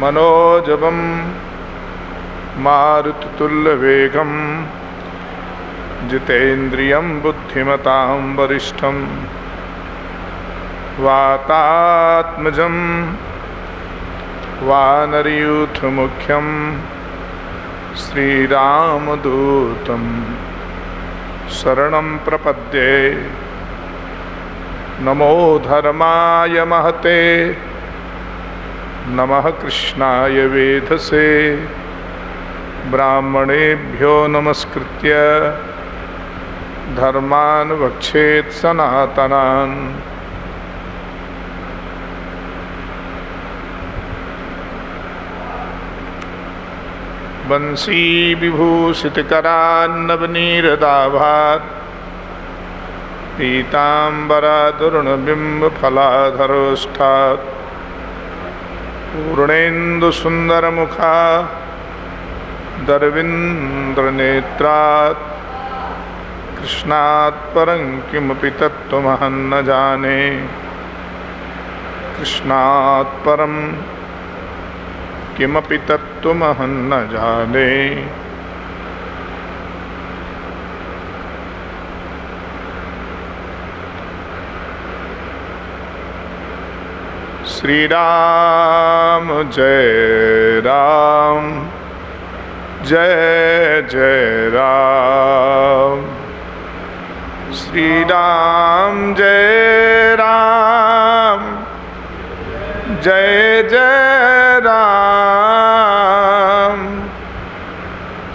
मनोजवं मारुततुल्यवेगं जितेन्द्रियं बुद्धिमतां वरिष्ठं वातात्मजं वानरयूथमुख्यं श्रीरामदूतं शरणं प्रपद्ये। नमो धर्माय महते नमः कृष्णाय वेधसे। ब्राह्मणेभ्यो नमस्कृत्य धर्मान् वक्षेत् सनातनान्। बंसी विभूषितकरान्नवनीरदाभात् पीताम्बरादुर्णबिम्बफलाधरोष्ठात् पूर्णेन्दुसुन्दरमुखा दरविन्द्रनेत्रात् कृष्णात् परं किमपि तत्त्वमहं न जाने। कृष्णात् परं किमपि तत्त्वमहं न जाने। श्री राम जय राम जय जय राम। श्री राम जय राम जय जय राम।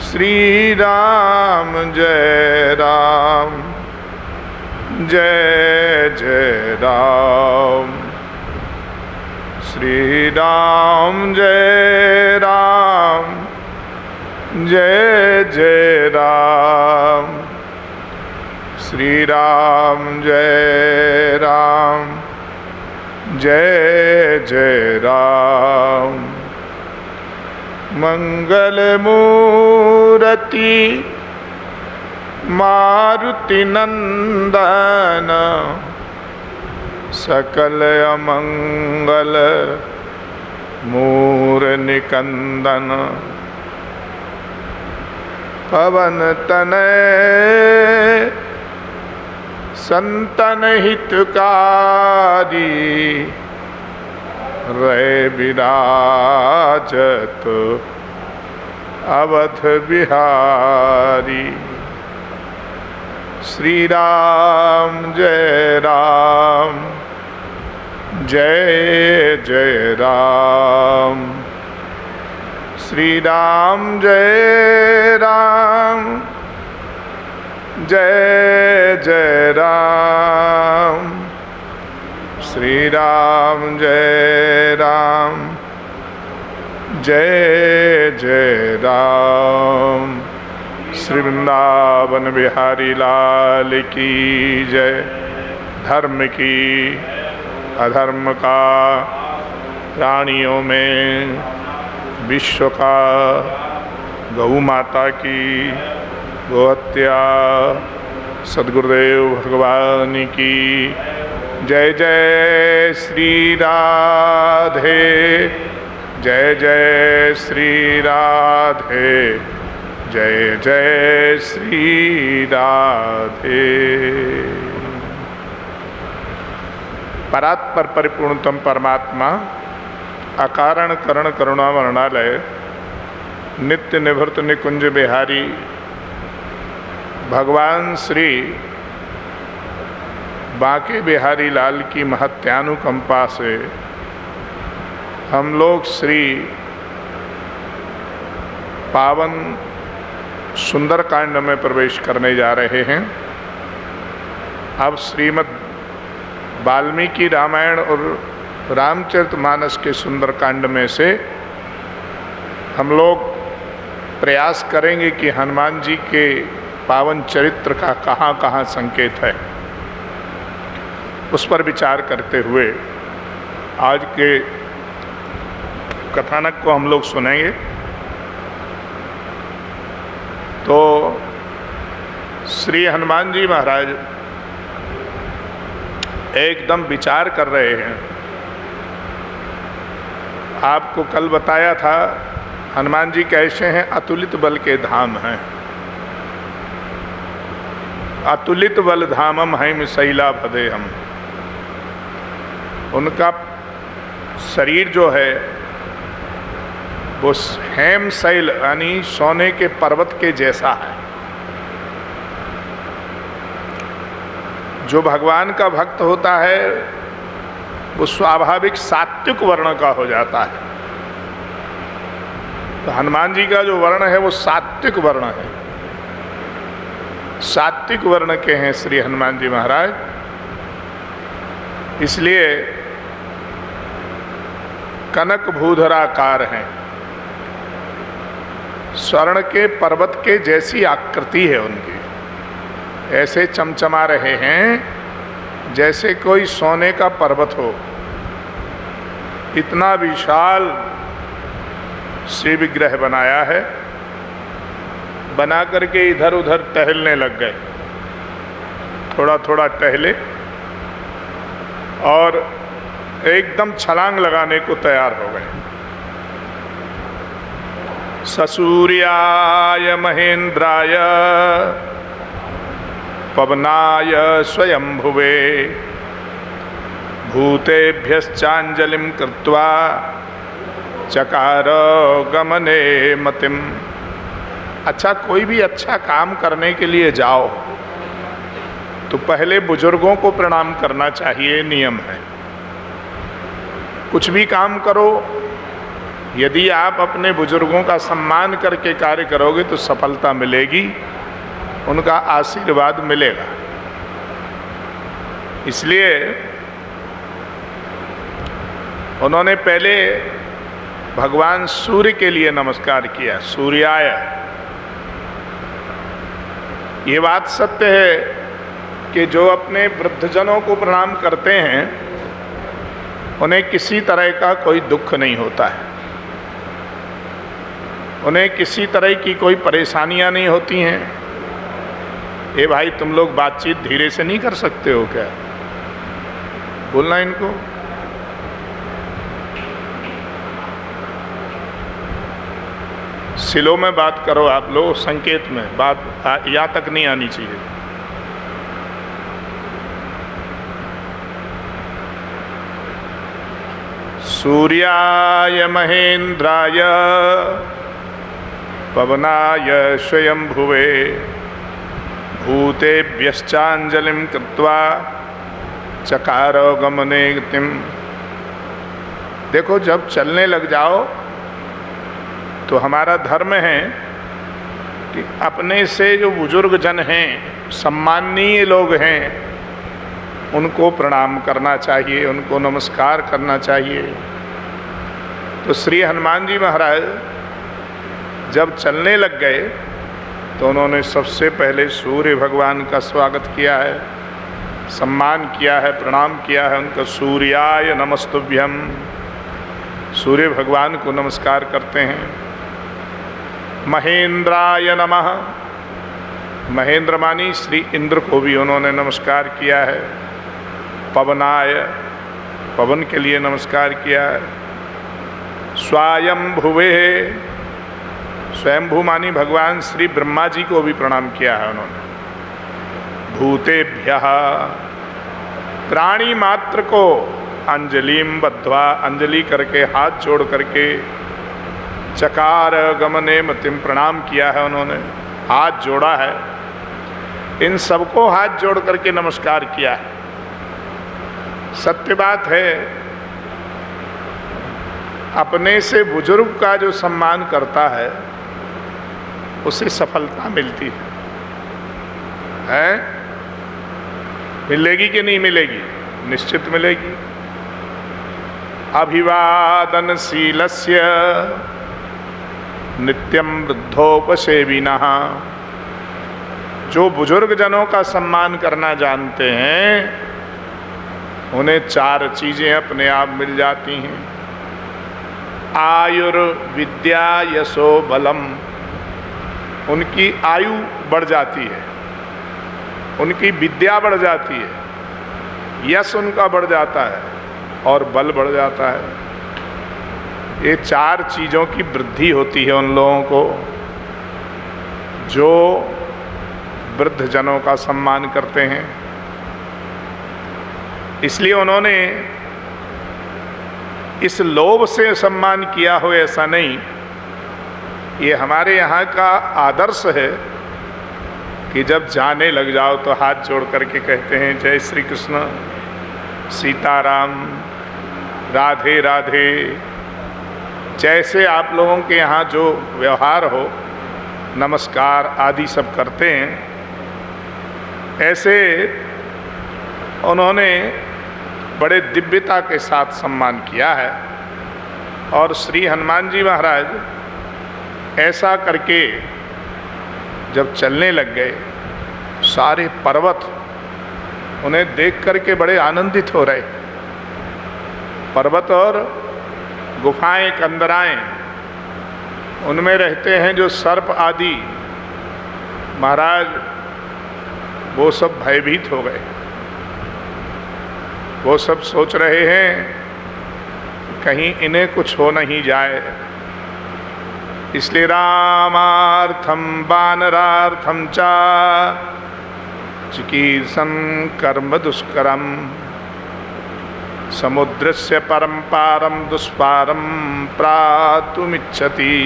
श्री राम जय राम जय जय राम। श्री राम जय राम जय जय राम। श्री राम जय राम जय जय राम। मंगल मूर्ति मारुति नंदन सकल अमंगल मूर निकंदन। पवन तनय संतन हितकारी रहे विराजत अवध बिहारी। श्री राम जय राम जय जय राम। श्री राम जय राम जय जय राम। श्री राम जय राम जय जय राम। श्री वृंदावन बिहारी लाल की जय। धर्म की अधर्म का प्राणियों में विश्व का गौ माता की गोहत्या सद्गुरुदेव भगवान की जय। जय श्री राधे जय जय श्री राधे जय जय श्री राधे। परात्पर परिपूर्णतम परमात्मा अकारण करण करुणा वर्णालय नित्य निवृत्त निकुंज बिहारी भगवान श्री बांके बिहारी लाल की महत्यानुकंपा से हम लोग श्री पावन सुंदरकांड में प्रवेश करने जा रहे हैं। अब श्रीमद् वाल्मीकि रामायण और रामचरितमानस के सुंदरकांड में से हम लोग प्रयास करेंगे कि हनुमान जी के पावन चरित्र का कहाँ कहाँ संकेत है, उस पर विचार करते हुए आज के कथानक को हम लोग सुनेंगे। तो श्री हनुमान जी महाराज एकदम विचार कर रहे हैं आपको कल बताया था, हनुमान जी कैसे हैं? अतुलित बल के धाम हैं। अतुलित बल धामम है शैला भदे हम। उनका शरीर जो है वो हेम शैल यानी सोने के पर्वत के जैसा है। जो भगवान का भक्त होता है वो स्वाभाविक सात्विक वर्ण का हो जाता है। तो हनुमान जी का जो वर्ण है वो सात्विक वर्ण है। सात्विक वर्ण के हैं श्री हनुमान जी महाराज। इसलिए कनक भूधराकार हैं। स्वर्ण के पर्वत के जैसी आकृति है उनकी। ऐसे चमचमा रहे हैं जैसे कोई सोने का पर्वत हो। इतना विशाल श्री विग्रह बनाया है। बना करके इधर उधर टहलने लग गए। थोड़ा थोड़ा टहले और एकदम छलांग लगाने को तैयार हो गए। ससूर्याय महेंद्राय पवनाय स्वयंभुवे भूतेभ्यश्चांजलिं कृत्वा चकार गमने मतिम। अच्छा, कोई भी अच्छा काम करने के लिए जाओ तो पहले बुजुर्गों को प्रणाम करना चाहिए, नियम है। कुछ भी काम करो, यदि आप अपने बुजुर्गों का सम्मान करके कार्य करोगे तो सफलता मिलेगी, उनका आशीर्वाद मिलेगा। इसलिए उन्होंने पहले भगवान सूर्य के लिए नमस्कार किया, सूर्याय। ये बात सत्य है कि जो अपने वृद्धजनों को प्रणाम करते हैं उन्हें किसी तरह का कोई दुख नहीं होता है, उन्हें किसी तरह की कोई परेशानियां नहीं होती हैं। ए भाई, तुम लोग बातचीत धीरे से नहीं कर सकते हो क्या? बोलना इनको। सिलो में बात करो आप लोग, संकेत में बात यहाँ तक नहीं आनी चाहिए। सूर्याय महेंद्राय पवनाय स्वयंभुवे भूतेभ्यश्चांजलिं कृत्वा चकार गमने गतिम। देखो, जब चलने लग जाओ तो हमारा धर्म है कि अपने से जो बुजुर्ग जन हैं, सम्माननीय लोग हैं, उनको प्रणाम करना चाहिए, उनको नमस्कार करना चाहिए। तो श्री हनुमान जी महाराज जब चलने लग गए तो उन्होंने सबसे पहले सूर्य भगवान का स्वागत किया है, सम्मान किया है, प्रणाम किया है उनका। सूर्याय नमस्तुभ्यम, सूर्य भगवान को नमस्कार करते हैं। महेंद्राय नमः, महेंद्र मानी श्री इंद्र को भी उन्होंने नमस्कार किया है। पवनाय, पवन के लिए नमस्कार किया है। स्वयंभुवे, स्वयंभू मानी भगवान श्री ब्रह्मा जी को भी प्रणाम किया है उन्होंने। भूतेभ्यः, प्राणी मात्र को अंजलिम बद्ध्वा, अंजलि करके हाथ जोड़ करके चकार गमने मतिम, प्रणाम किया है उन्होंने, हाथ जोड़ा है। इन सबको हाथ जोड़ करके नमस्कार किया है। सत्य बात है, अपने से बुजुर्ग का जो सम्मान करता है उसे सफलता मिलती है। मिलेगी कि नहीं मिलेगी? निश्चित मिलेगी। अभिवादनशीलस्य नित्यं वृद्धोपसेविनः, जो बुजुर्ग जनों का सम्मान करना जानते हैं उन्हें चार चीजें अपने आप मिल जाती हैं। आयुर्विद्या यशो बलम, उनकी आयु बढ़ जाती है, उनकी विद्या बढ़ जाती है, यश उनका बढ़ जाता है और बल बढ़ जाता है। ये 4 चीज़ों की वृद्धि होती है उन लोगों को जो वृद्धजनों का सम्मान करते हैं। इसलिए उन्होंने इस लोभ से सम्मान किया हो ऐसा नहीं। ये हमारे यहाँ का आदर्श है कि जब जाने लग जाओ तो हाथ जोड़ करके कहते हैं जय श्री कृष्ण, सीताराम, राधे राधे। जैसे आप लोगों के यहाँ जो व्यवहार हो, नमस्कार आदि सब करते हैं, ऐसे उन्होंने बड़े दिव्यता के साथ सम्मान किया है। और श्री हनुमान जी महाराज ऐसा करके जब चलने लग गए, सारे पर्वत उन्हें देख करके बड़े आनंदित हो रहे। पर्वत और गुफाएं, कंदराएं, उनमें रहते हैं जो सर्प आदि, महाराज वो सब भयभीत हो गए। वो सब सोच रहे हैं कहीं इन्हें कुछ हो नहीं जाए। इसलिए रामार्थम वानरार्थम चा चिकीर्षं कर्म दुष्करम समुद्रस्य परम पारम दुष्पारम प्रातुमिच्छति।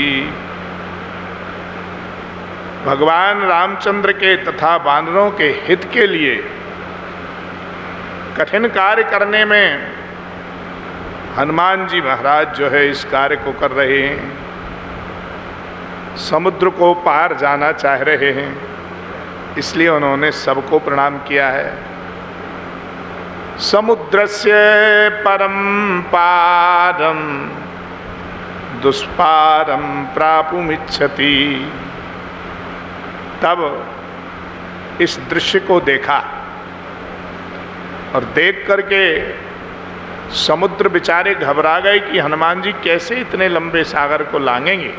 भगवान रामचंद्र के तथा वानरों के हित के लिए कठिन कार्य करने में हनुमान जी महाराज जो है इस कार्य को कर रहे हैं। समुद्र को पार जाना चाह रहे हैं, इसलिए उन्होंने सबको प्रणाम किया है। समुद्रस्य परम पारम दुष्पारम प्रापुमिच्छति। तब इस दृश्य को देखा और देख करके समुद्र बेचारे घबरा गए कि हनुमान जी कैसे इतने लंबे सागर को लांघेंगे।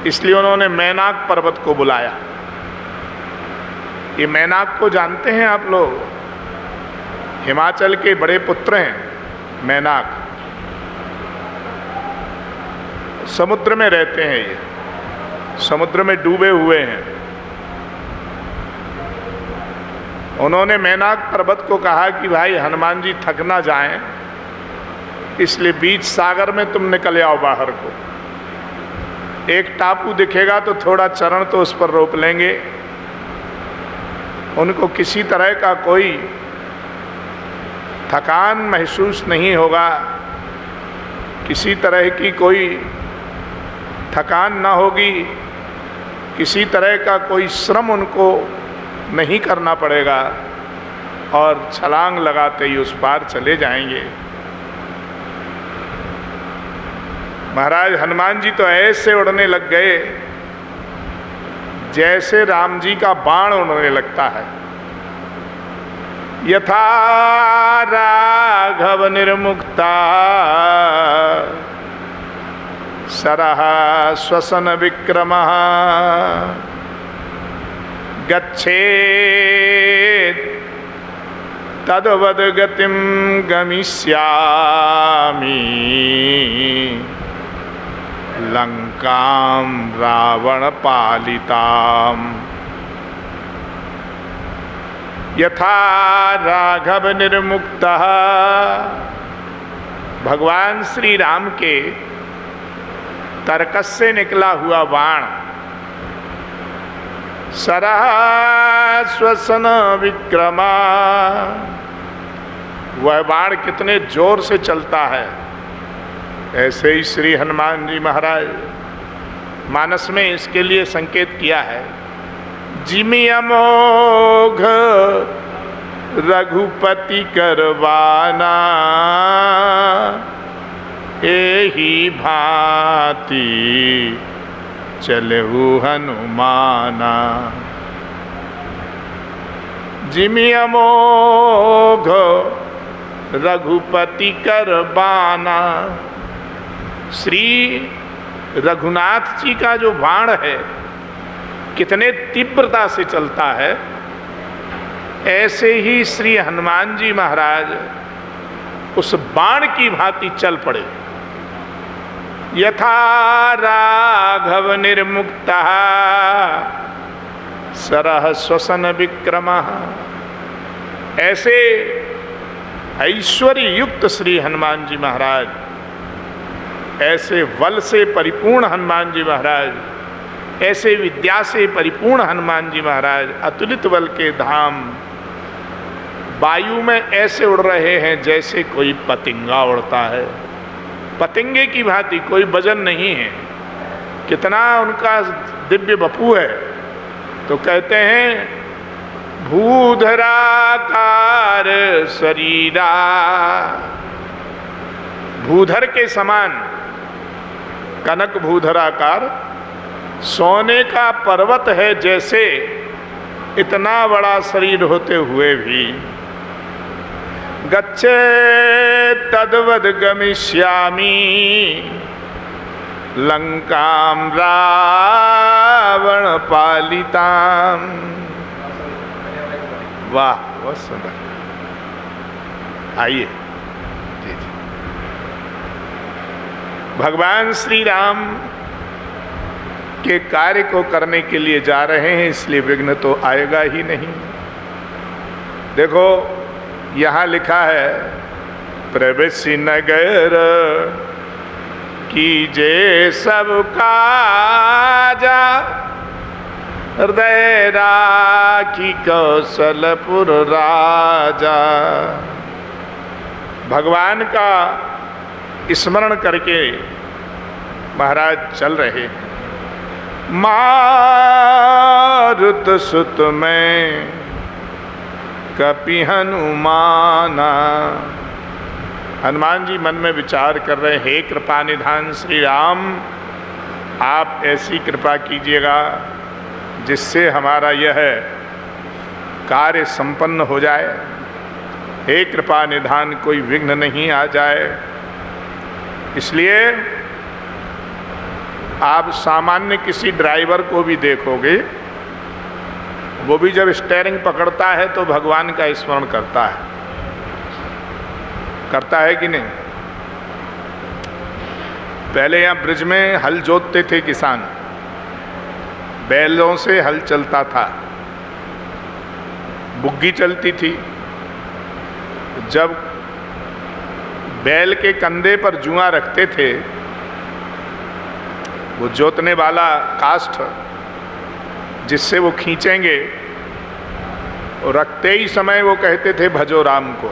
इसलिए उन्होंने मैनाक पर्वत को बुलाया। ये मैनाक को जानते हैं आप लोग? हिमाचल के बड़े पुत्र हैं मैनाक। समुद्र में रहते हैं, ये समुद्र में डूबे हुए हैं। उन्होंने मैनाक पर्वत को कहा कि भाई हनुमान जी थक ना जाएं, इसलिए बीच सागर में तुम निकल आओ बाहर को। एक टापू दिखेगा तो थोड़ा चरण तो उस पर रोक लेंगे। उनको किसी तरह का कोई थकान महसूस नहीं होगा, किसी तरह की कोई थकान ना होगी, किसी तरह का कोई श्रम उनको नहीं करना पड़ेगा और छलांग लगाते ही उस पार चले जाएंगे। महाराज हनुमान जी तो ऐसे उड़ने लग गए जैसे राम जी का बाण उड़ने लगता है। यथा राघव निर्मुक्ता सरः श्वसन विक्रमः गच्छेत् तद्वद गतिं गमिष्यामि लंकां रावण पालिताम। यथा राघव निर्मुक्तः, भगवान श्री राम के तरकस से निकला हुआ बाण, सरः श्वसन विक्रमा, वह बाण कितने जोर से चलता है। ऐसे ही श्री हनुमान जी महाराज मानस में इसके लिए संकेत किया है। जिमि अमोघ रघुपति करवाना, एही भांति चलहु हनुमाना। जिमि अमोघ रघुपति करवाना, श्री रघुनाथ जी का जो बाण है कितने तीव्रता से चलता है, ऐसे ही श्री हनुमान जी महाराज उस बाण की भांति चल पड़े। यथा राघव निर्मुक्तः सरह श्वसन विक्रमः। ऐसे ऐश्वर्य युक्त श्री हनुमान जी महाराज, ऐसे बल से परिपूर्ण हनुमान जी महाराज, ऐसे विद्या से परिपूर्ण हनुमान जी महाराज अतुलित बल के धाम वायु में ऐसे उड़ रहे हैं जैसे कोई पतंगा उड़ता है, पतंगे की भांति, कोई वजन नहीं है। कितना उनका दिव्य वपु है। तो कहते हैं भूधराकार शरीरा, भूधर के समान, कनक भूधराकार, सोने का पर्वत है जैसे, इतना बड़ा शरीर होते हुए भी। गच्छे तद्वद गमिष्यामि लंकाम रावण पालिताम। वाह, बहुत सुंदर। आइए जी जी। भगवान श्री राम के कार्य को करने के लिए जा रहे हैं, इसलिए विघ्न तो आएगा ही नहीं। देखो यहाँ लिखा है प्रवेश नगर कीजे सब काजा, हृदय राखी कौशलपुर राजा। भगवान का स्मरण करके महाराज चल रहे हैं। मारुत सुत में कपि हनुमाना। हनुमान जी मन में विचार कर रहे, हे कृपा निधान श्री राम, आप ऐसी कृपा कीजिएगा जिससे हमारा यह कार्य संपन्न हो जाए। हे कृपा निधान, कोई विघ्न नहीं आ जाए। इसलिए आप सामान्य किसी ड्राइवर को भी देखोगे, वो भी जब स्टीयरिंग पकड़ता है तो भगवान का स्मरण करता है कि नहीं। पहले यहाँ ब्रिज में हल जोतते थे किसान, बैलों से हल चलता था, बुग्गी चलती थी। जब बैल के कंधे पर जुआ रखते थे, वो जोतने वाला काष्ठ जिससे वो खींचेंगे, और रखते ही समय वो कहते थे भजो राम को,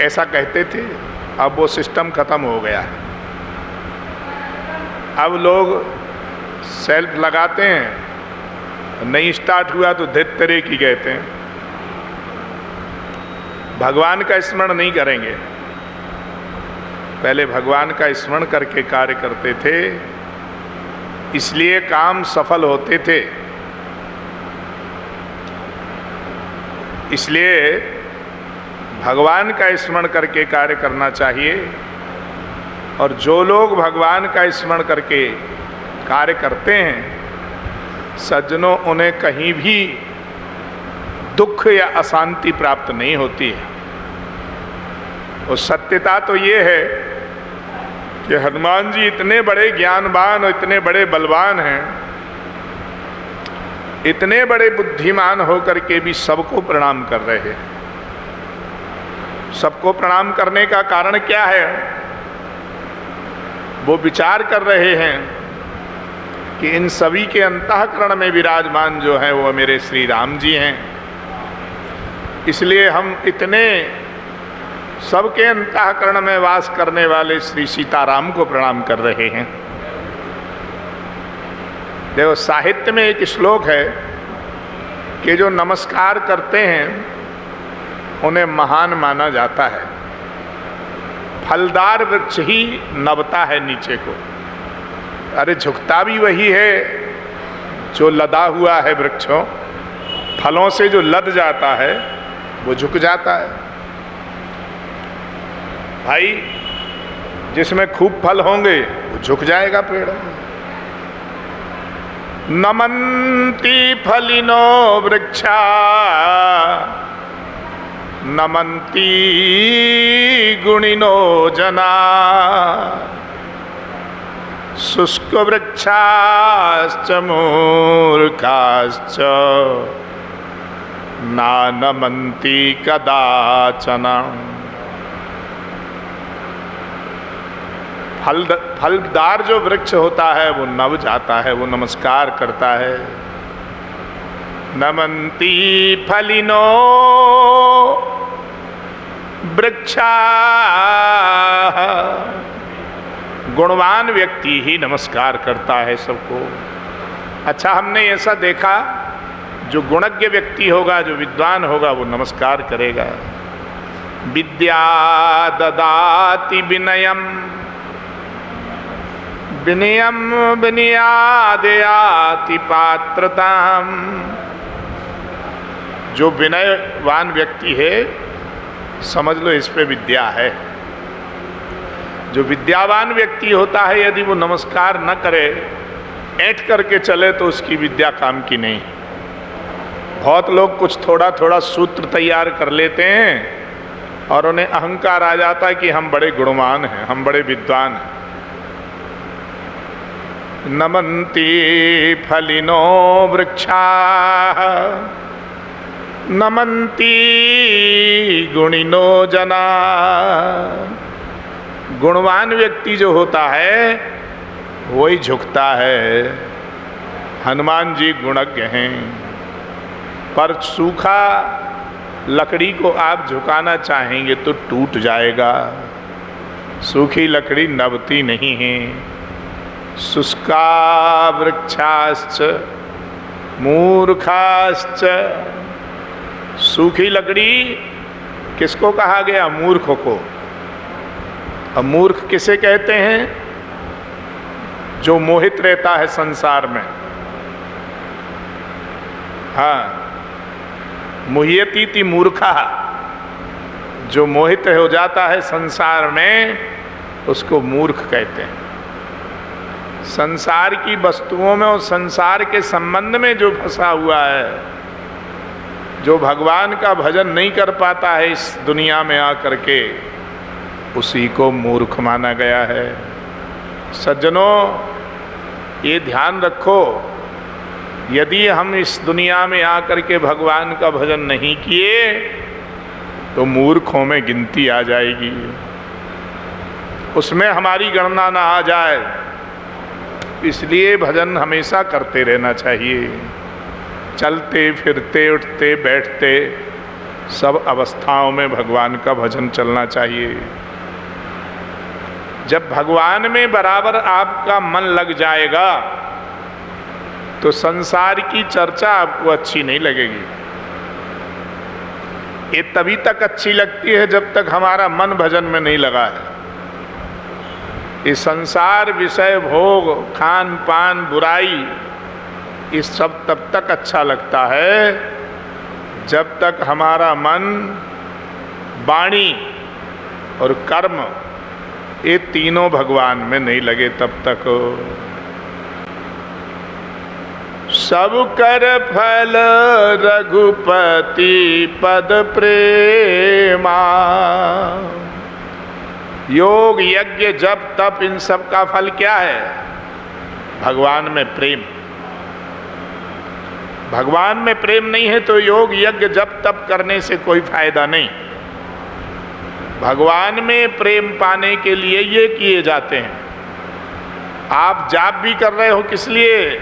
ऐसा कहते थे। अब वो सिस्टम खत्म हो गया है। अब लोग सेल्फ लगाते हैं, नहीं स्टार्ट हुआ तो धित्तरे की कहते हैं, भगवान का स्मरण नहीं करेंगे। पहले भगवान का स्मरण करके कार्य करते थे, इसलिए काम सफल होते थे। इसलिए भगवान का स्मरण करके कार्य करना चाहिए। और जो लोग भगवान का स्मरण करके कार्य करते हैं, सज्जनों, उन्हें कहीं भी दुख या अशांति प्राप्त नहीं होती है। और सत्यता तो ये है कि हनुमान जी इतने बड़े ज्ञानवान और इतने बड़े बलवान हैं, इतने बड़े बुद्धिमान होकर के भी सबको प्रणाम कर रहे हैं। सबको प्रणाम करने का कारण क्या है? वो विचार कर रहे हैं कि इन सभी के अंतःकरण में विराजमान जो है वो मेरे श्री राम जी हैं। इसलिए हम इतने सबके अंतःकरण में वास करने वाले श्री सीताराम को प्रणाम कर रहे हैं। देखो, साहित्य में एक श्लोक है कि जो नमस्कार करते हैं उन्हें महान माना जाता है। फलदार वृक्ष ही नभता है नीचे को। अरे झुकता भी वही है जो लदा हुआ है वृक्षों, फलों से जो लद जाता है वो झुक जाता है। भाई, जिसमें खूब फल होंगे वो झुक जाएगा पेड़। नमन्ति फलिनो वृक्षा नमन्ति गुणिनो जना शुष्कवृक्षाश्च मूर्खाश्च नानमन्ति कदाचन। फलदार जो वृक्ष होता है वो नव जाता है, वो नमस्कार करता है। नमन्ति फलिनो वृक्षा, गुणवान व्यक्ति ही नमस्कार करता है सबको। अच्छा, हमने ऐसा देखा जो गुणज्ञ व्यक्ति होगा, जो विद्वान होगा, वो नमस्कार करेगा। विद्या ददाति विनयम विनयम विनयादयाति पात्रताम। जो विनयवान व्यक्ति है, समझ लो इस पे विद्या है। जो विद्यावान व्यक्ति होता है, यदि वो नमस्कार न करे, ऐंठ करके चले, तो उसकी विद्या काम की नहीं। बहुत लोग कुछ थोड़ा थोड़ा सूत्र तैयार कर लेते हैं और उन्हें अहंकार आ जाता है कि हम बड़े गुणवान हैं, हम बड़े विद्वान हैं। नमन्ति फलिनो वृक्षा नमन्ति गुणिनो जना। गुणवान व्यक्ति जो होता है वही झुकता है। हनुमान जी गुणज्ञ हैं, पर सूखा लकड़ी को आप झुकाना चाहेंगे तो टूट जाएगा। सूखी लकड़ी नभती नहीं है। शुष्का वृक्षाश्च मूर्खाश्च। सूखी लकड़ी किसको कहा गया? मूर्ख को। अब मूर्ख किसे कहते हैं? जो मोहित रहता है संसार में। हाँ, मुह्यतीति मूर्खा। जो मोहित हो जाता है संसार में, उसको मूर्ख कहते हैं। संसार की वस्तुओं में और संसार के संबंध में जो फंसा हुआ है, जो भगवान का भजन नहीं कर पाता है इस दुनिया में आकर के, उसी को मूर्ख माना गया है। सज्जनों, ये ध्यान रखो, यदि हम इस दुनिया में आकर के भगवान का भजन नहीं किए तो मूर्खों में गिनती आ जाएगी, उसमें हमारी गणना ना आ जाए। इसलिए भजन हमेशा करते रहना चाहिए। चलते फिरते उठते बैठते सब अवस्थाओं में भगवान का भजन चलना चाहिए। जब भगवान में बराबर आपका मन लग जाएगा तो संसार की चर्चा आपको अच्छी नहीं लगेगी। ये तभी तक अच्छी लगती है जब तक हमारा मन भजन में नहीं लगा है। ये संसार, विषय, भोग, खान पान, बुराई, ये सब तब तक अच्छा लगता है जब तक हमारा मन, वाणी और कर्म, ये तीनों भगवान में नहीं लगे तब तक। सब कर फल रघुपति पद प्रेमा। योग, यज्ञ, जप, तप, इन सब का फल क्या है? भगवान में प्रेम। भगवान में प्रेम नहीं है तो योग, यज्ञ, जप, तप करने से कोई फायदा नहीं। भगवान में प्रेम पाने के लिए ये किए जाते हैं। आप जाप भी कर रहे हो, किस लिए?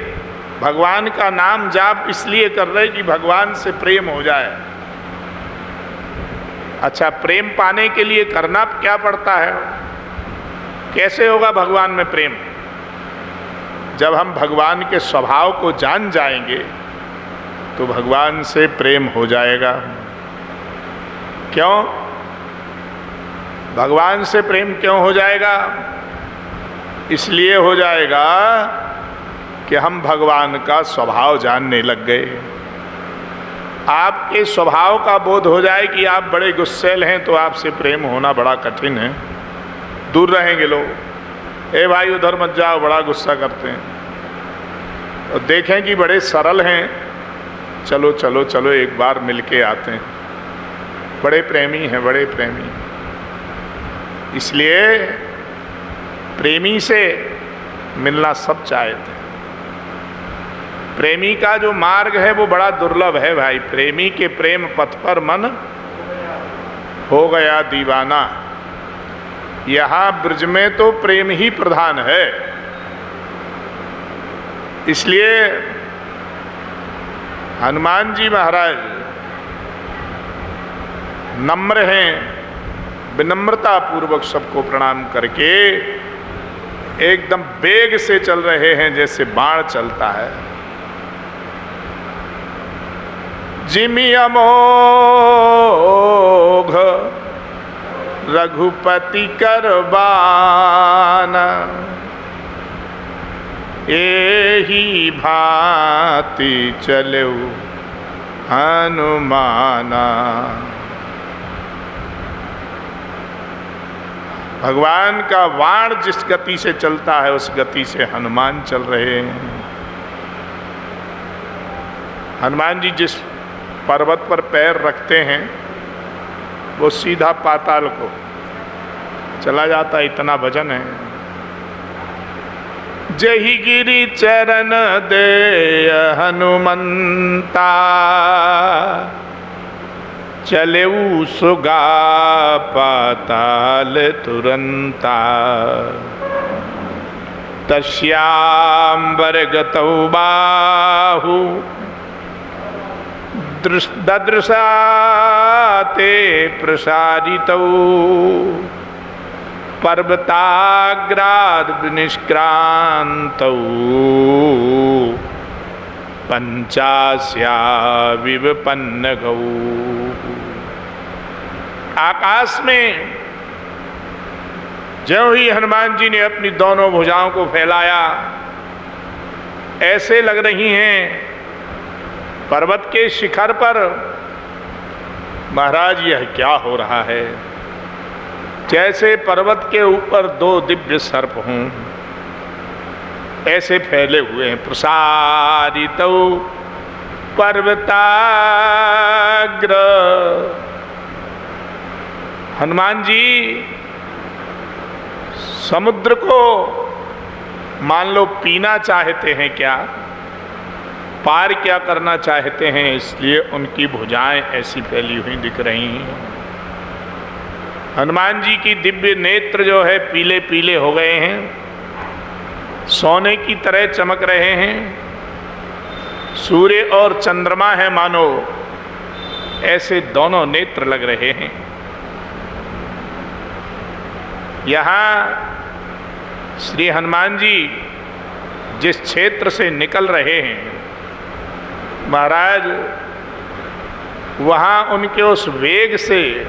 भगवान का नाम जाप इसलिए कर रहे कि भगवान से प्रेम हो जाए। अच्छा, प्रेम पाने के लिए करना क्या पड़ता है? कैसे होगा भगवान में प्रेम? जब हम भगवान के स्वभाव को जान जाएंगे तो भगवान से प्रेम हो जाएगा। क्यों भगवान से प्रेम क्यों हो जाएगा? इसलिए हो जाएगा कि हम भगवान का स्वभाव जानने लग गए। आपके स्वभाव का बोध हो जाए कि आप बड़े गुस्सैल हैं तो आपसे प्रेम होना बड़ा कठिन है, दूर रहेंगे लोग। ए भाई उधर मत जाओ, बड़ा गुस्सा करते हैं। और देखें कि बड़े सरल हैं, चलो चलो चलो एक बार मिल के आते हैं। बड़े प्रेमी हैं, बड़े प्रेमी। इसलिए प्रेमी से मिलना सब चाहते हैं। प्रेमी का जो मार्ग है वो बड़ा दुर्लभ है भाई। प्रेमी के प्रेम पथ पर मन हो गया दीवाना। यहाँ ब्रज में तो प्रेम ही प्रधान है। इसलिए हनुमान जी महाराज नम्र हैं, विनम्रता पूर्वक सबको प्रणाम करके एकदम वेग से चल रहे हैं, जैसे बाण चलता है। जिमि अमोघ रघुपति करबाना, एही भांति चलो हनुमाना। भगवान का वाण जिस गति से चलता है उस गति से हनुमान चल रहे हैं। हनुमान जी जिस पर्वत पर पैर रखते हैं वो सीधा पाताल को चला जाता, इतना वजन है। जही गिरि चरण दे हनुमंता, चलेऊ सुगा पाताल तुरंता। तस्यांबर गतौ बाहु, ददृशा ते प्रसारितौ। पर्वताग्राद निष्क्रांतौ, पंचास्या विवपन्न गौ। आकाश में ज्यों ही हनुमान जी ने अपनी दोनों भुजाओं को फैलाया, ऐसे लग रही हैं पर्वत के शिखर पर महाराज यह क्या हो रहा है, जैसे पर्वत के ऊपर दो दिव्य सर्प हों, ऐसे फैले हुए हैं। प्रसारितौ पर्वताग्र। हनुमान जी समुद्र को मान लो पीना चाहते हैं क्या, पार क्या करना चाहते हैं, इसलिए उनकी भुजाएं ऐसी फैली हुई दिख रही हैं। हनुमान जी की दिव्य नेत्र जो है पीले पीले हो गए हैं, सोने की तरह चमक रहे हैं। सूर्य और चंद्रमा है मानो, ऐसे दोनों नेत्र लग रहे हैं। यहाँ श्री हनुमान जी जिस क्षेत्र से निकल रहे हैं महाराज, वहाँ उनके उस वेग से,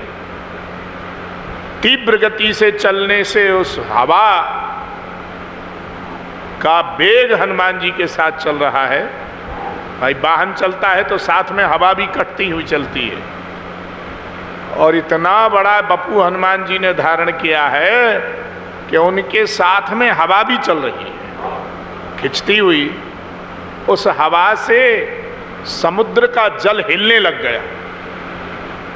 तीव्र गति से चलने से उस हवा का वेग हनुमान जी के साथ चल रहा है। भाई वाहन चलता है तो साथ में हवा भी कटती हुई चलती है, और इतना बड़ा बपू हनुमान जी ने धारण किया है कि उनके साथ में हवा भी चल रही है खिंचती हुई। उस हवा से समुद्र का जल हिलने लग गया।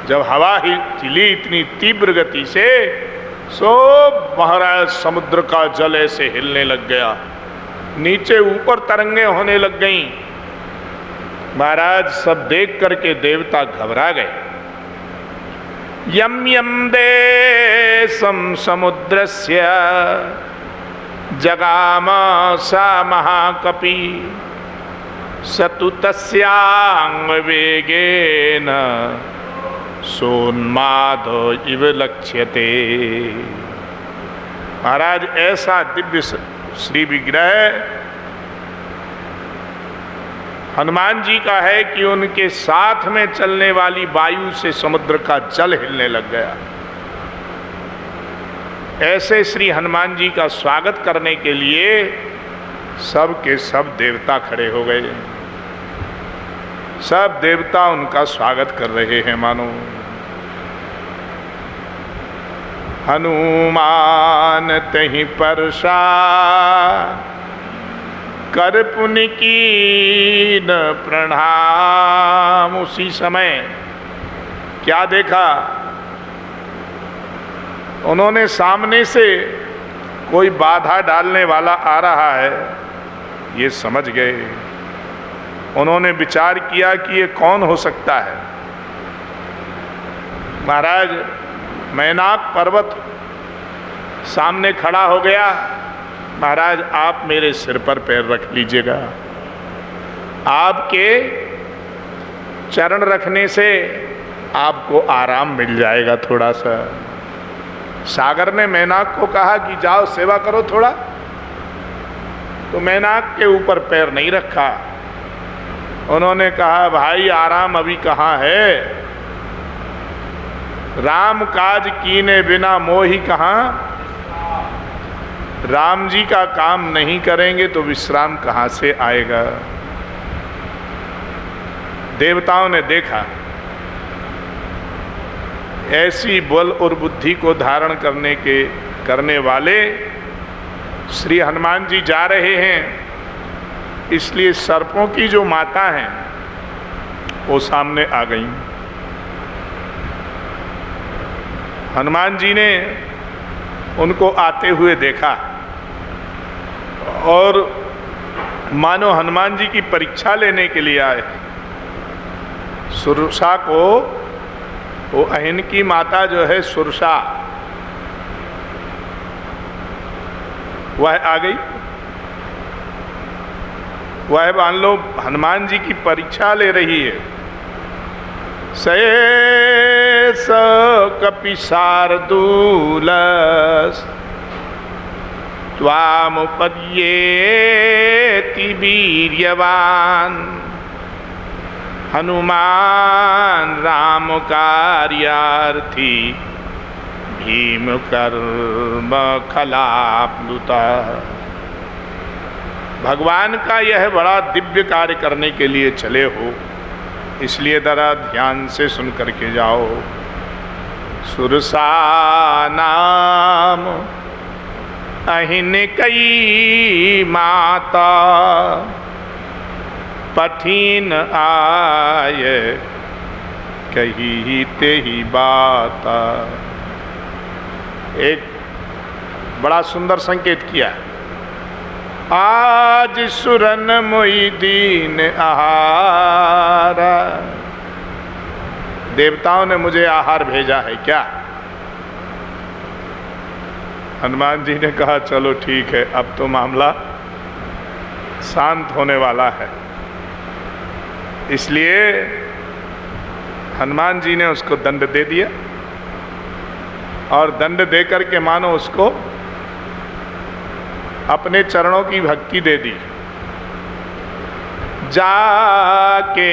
जब हवा ही चली इतनी तीव्र गति से, सो महाराज समुद्र का जल ऐसे हिलने लग गया, नीचे ऊपर तरंगे होने लग गईं। महाराज सब देख करके देवता घबरा गए। यम यम देशम समुद्रस्य जगाम सा महाकपि, सतु तस्यांग वेगेन सोन्मादो इव लक्ष्यते। महाराज ऐसा दिव्य श्री विग्रह हनुमान जी का है कि उनके साथ में चलने वाली वायु से समुद्र का जल हिलने लग गया। ऐसे श्री हनुमान जी का स्वागत करने के लिए सब के सब देवता खड़े हो गए। सब देवता उनका स्वागत कर रहे हैं मानो। हनुमान तहि परसा, कर पुनि कीन प्रणाम। उसी समय क्या देखा? उन्होंने सामने से कोई बाधा डालने वाला आ रहा है, ये समझ गए। उन्होंने विचार किया कि ये कौन हो सकता है। महाराज, मैनाक पर्वत सामने खड़ा हो गया। महाराज, आप मेरे सिर पर पैर रख लीजिएगा, आपके चरण रखने से आपको आराम मिल जाएगा थोड़ा सा। सागर ने मैनाक को कहा कि जाओ सेवा करो थोड़ा, तो मैनाक के ऊपर पैर नहीं रखा। उन्होंने कहा, भाई आराम अभी कहाँ है, राम काज कीने बिना मोहि कहाँ। राम जी का काम नहीं करेंगे तो विश्राम कहाँ से आएगा। देवताओं ने देखा ऐसी बल और बुद्धि को धारण करने वाले श्री हनुमान जी जा रहे हैं, इसलिए सर्पों की जो माता हैं वो सामने आ गई। हनुमान जी ने उनको आते हुए देखा और मानो हनुमान जी की परीक्षा लेने के लिए आए। सुरसा को, वो अहिन की माता जो है सुरसा, वह आ गई। वह मान लो हनुमान जी की परीक्षा ले रही है। सयेस कपि शार्दूलस् त्वामुपद्येति वीर्यवान हनुमान राम कार्यार्थी भीम कर्म खलाप्लुता। भगवान का यह बड़ा दिव्य कार्य करने के लिए चले हो, इसलिए जरा ध्यान से सुन करके जाओ। सुरसा नाम अहिन कई माता पठिन आय कही ते ही बाता। एक बड़ा सुंदर संकेत किया। आज सुरन मोई दीन आहारा, देवताओं ने मुझे आहार भेजा है क्या? हनुमान जी ने कहा चलो ठीक है, अब तो मामला शांत होने वाला है। इसलिए हनुमान जी ने उसको दंड दे दिया और दंड दे करके मानो उसको अपने चरणों की भक्ति दे दी। जाके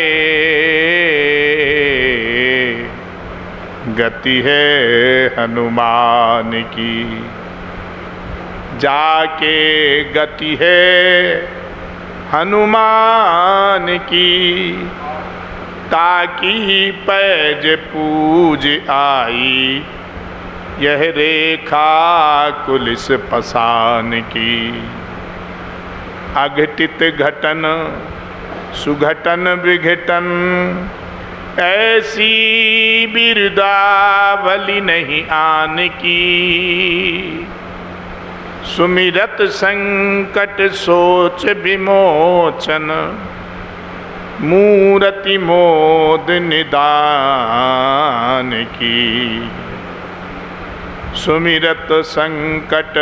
गति है हनुमान की, जाके गति है हनुमान की, ताकि पैज पूज आई यह रेखा कुलिस पसान की। अघटित घटन सुघटन विघटन ऐसी बिरदावली नहीं आन की। सुमिरत संकट सोच विमोचन मूरति मोद निदान की। सुमिरत संकट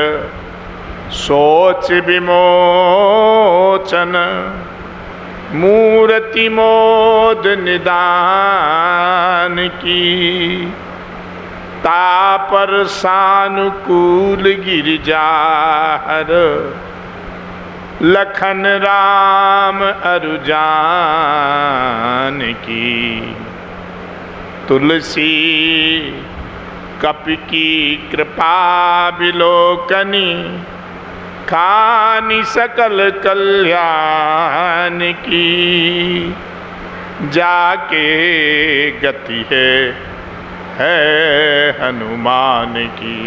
सोच विमोचन मूरति मोद निदान की। तापर सानुकूल गिरजाहर लखन राम अरुजान की। तुलसी कपि की कृपा विलोकनी खानी सकल कल्याण की। जाके गति है हनुमान की।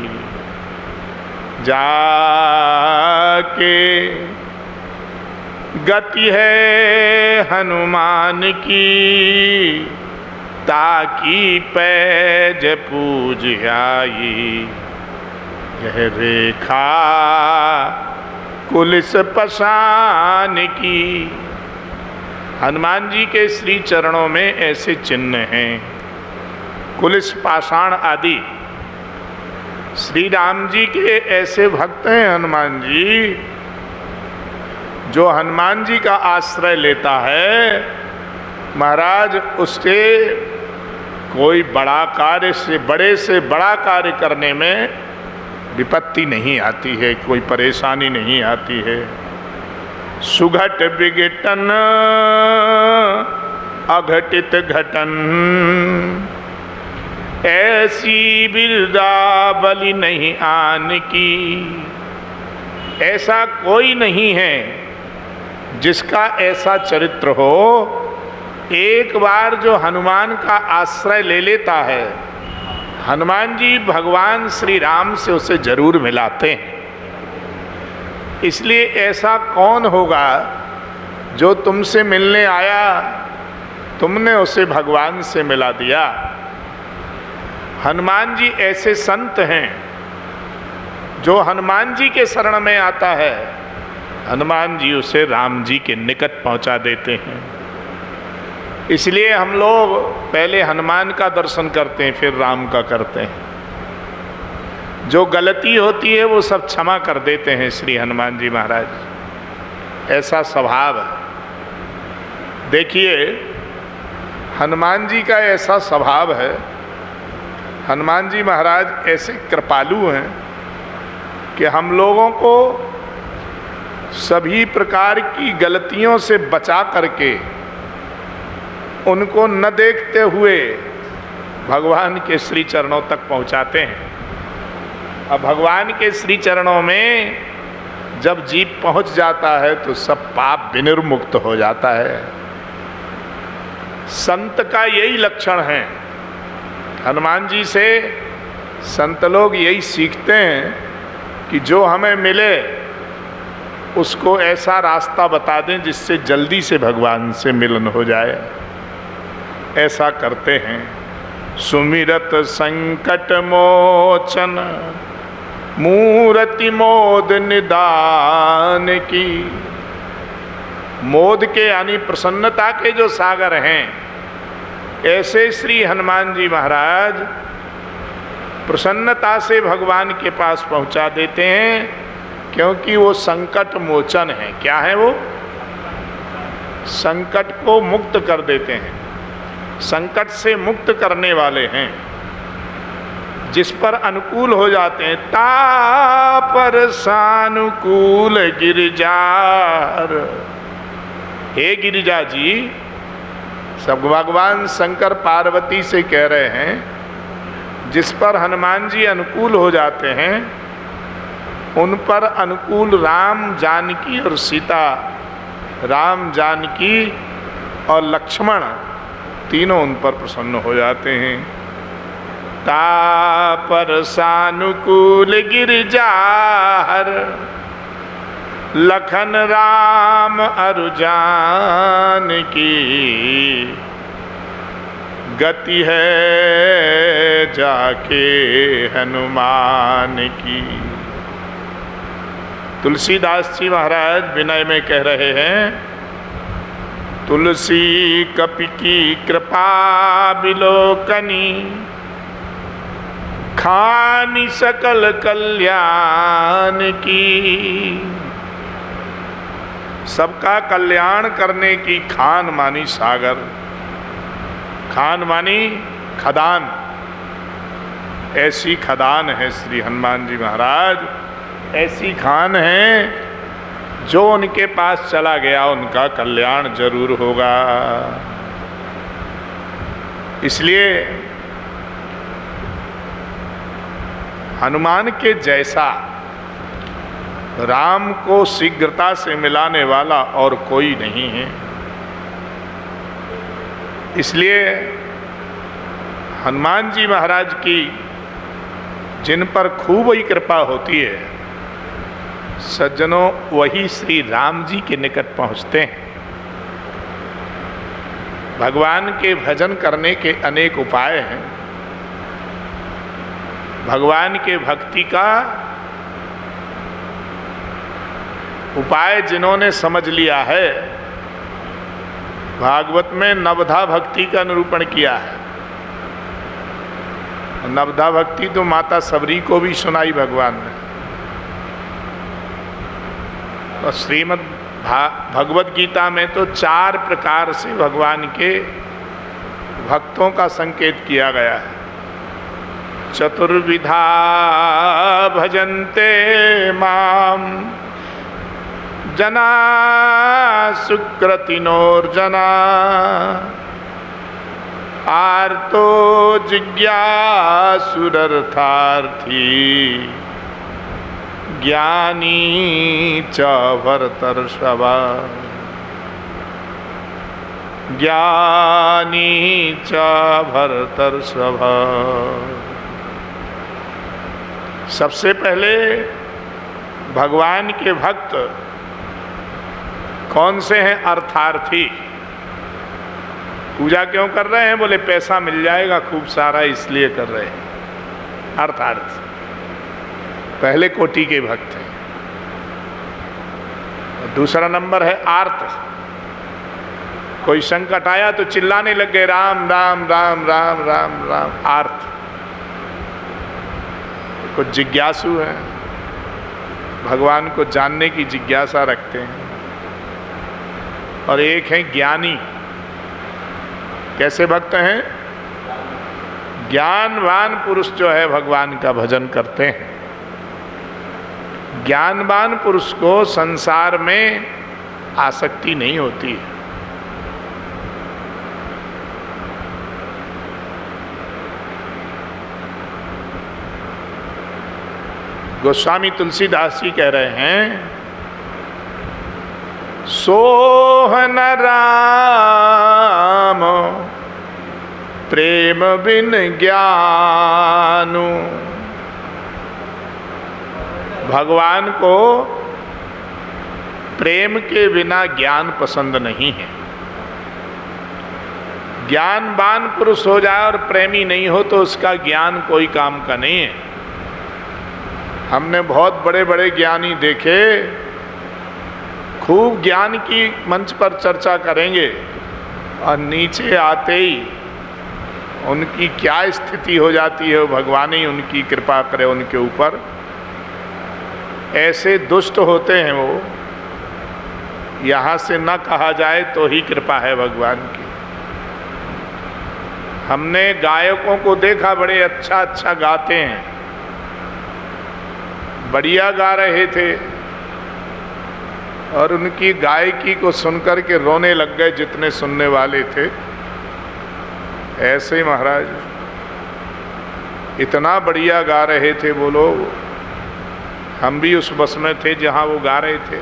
जाके गति है हनुमान की। ताकी पैज पूज आई, यह रेखा कुलिस पशान की। हनुमान जी के श्री चरणों में ऐसे चिन्ह हैं, कुलिस पाषाण आदि। श्री राम जी के ऐसे भक्त हैं हनुमान जी, जो हनुमान जी का आश्रय लेता है, महाराज उससे कोई बड़ा कार्य से बड़ा कार्य करने में विपत्ति नहीं आती है, कोई परेशानी नहीं आती है। सुघट विघटन अघटित घटन, ऐसी बिरदावली नहीं आन की। ऐसा कोई नहीं है जिसका ऐसा चरित्र हो। एक बार जो हनुमान का आश्रय ले लेता है, हनुमान जी भगवान श्री राम से उसे जरूर मिलाते हैं। इसलिए ऐसा कौन होगा जो तुमसे मिलने आया, तुमने उसे भगवान से मिला दिया। हनुमान जी ऐसे संत हैं, जो हनुमान जी के शरण में आता है, हनुमान जी उसे राम जी के निकट पहुंचा देते हैं। इसलिए हम लोग पहले हनुमान का दर्शन करते हैं, फिर राम का करते हैं। जो गलती होती है वो सब क्षमा कर देते हैं श्री हनुमान जी महाराज। ऐसा स्वभाव है। देखिए हनुमान जी का ऐसा स्वभाव है, हनुमान जी महाराज ऐसे कृपालु हैं कि हम लोगों को सभी प्रकार की गलतियों से बचा करके, उनको न देखते हुए भगवान के श्री चरणों तक पहुंचाते हैं। अब भगवान के श्री चरणों में जब जीव पहुंच जाता है तो सब पाप विनिर्मुक्त हो जाता है। संत का यही लक्षण है। हनुमान जी से संत लोग यही सीखते हैं कि जो हमें मिले उसको ऐसा रास्ता बता दें जिससे जल्दी से भगवान से मिलन हो जाए। ऐसा करते हैं। सुमिरत संकट मोचन मूर्ति मोद निदान की। मोद के यानी प्रसन्नता के जो सागर हैं, ऐसे श्री हनुमान जी महाराज प्रसन्नता से भगवान के पास पहुंचा देते हैं, क्योंकि वो संकट मोचन है। क्या है वो? संकट को मुक्त कर देते हैं, संकट से मुक्त करने वाले हैं, जिस पर अनुकूल हो जाते हैं। ता पर सानुकूल गिरिजार। हे गिरिजा जी, सब भगवान शंकर पार्वती से कह रहे हैं, जिस पर हनुमान जी अनुकूल हो जाते हैं, उन पर अनुकूल राम जानकी और सीता, राम जानकी और लक्ष्मण तीनों उन पर प्रसन्न हो जाते हैं। ता पर सानुकूल गिरिजार, लखन राम अरु जानकी। गति है जाके हनुमान की। तुलसीदास जी महाराज विनय में कह रहे हैं, तुलसी कपि की कृपा बिलोकनी, खानी सकल कल्याण की। सबका कल्याण करने की खान मानी सागर, खान मानी खदान। ऐसी खदान है श्री हनुमान जी महाराज, ऐसी खान है जो उनके पास चला गया उनका कल्याण जरूर होगा। इसलिए हनुमान के जैसा राम को शीघ्रता से मिलाने वाला और कोई नहीं है। इसलिए हनुमान जी महाराज की जिन पर खूब ही कृपा होती है, सज्जनों वही श्री राम जी के निकट पहुंचते हैं। भगवान के भजन करने के अनेक उपाय हैं। भगवान के भक्ति का उपाय जिन्होंने समझ लिया है, भागवत में नवधा भक्ति का निरूपण किया है। नवधा भक्ति तो माता सबरी को भी सुनाई भगवान ने। और श्रीमद् भगवत गीता में तो 4 प्रकार से भगवान के भक्तों का संकेत किया गया है। चतुर्विधा भजन्ते माम जना सुकृतिनोर्जना आर्तो जिज्ञासुरर्थार्थी ज्ञानी च भरतर्षभ ज्ञानी च भरतर्षभ। सबसे पहले भगवान के भक्त कौन से हैं? अर्थार्थी। पूजा क्यों कर रहे हैं? बोले पैसा मिल जाएगा खूब सारा, इसलिए कर रहे हैं। अर्थार्थ पहले कोटि के भक्त हैं। दूसरा नंबर है आर्त। कोई संकट आया तो चिल्लाने लग गए राम राम राम राम राम राम, आर्त। कुछ जिज्ञासु हैं, भगवान को जानने की जिज्ञासा रखते हैं। और एक है ज्ञानी। कैसे भक्त हैं? ज्ञानवान पुरुष जो है भगवान का भजन करते हैं। ज्ञानवान पुरुष को संसार में आसक्ति नहीं होती। गोस्वामी तुलसीदास जी कह रहे हैं, सोहन राम प्रेम बिन ज्ञानु। भगवान को प्रेम के बिना ज्ञान पसंद नहीं है। ज्ञानवान पुरुष हो जाए और प्रेमी नहीं हो तो उसका ज्ञान कोई काम का नहीं है। हमने बहुत बड़े बड़े ज्ञानी देखे, खूब ज्ञान की मंच पर चर्चा करेंगे और नीचे आते ही उनकी क्या स्थिति हो जाती है, भगवान ही उनकी कृपा करे उनके ऊपर। ऐसे दुष्ट होते हैं वो, यहाँ से न कहा जाए तो ही कृपा है भगवान की। हमने गायकों को देखा, बड़े अच्छा अच्छा गाते हैं, बढ़िया गा रहे थे, और उनकी गायकी को सुनकर के रोने लग गए जितने सुनने वाले थे। ऐसे महाराज इतना बढ़िया गा रहे थे वो लोग। हम भी उस बस में थे जहाँ वो गा रहे थे,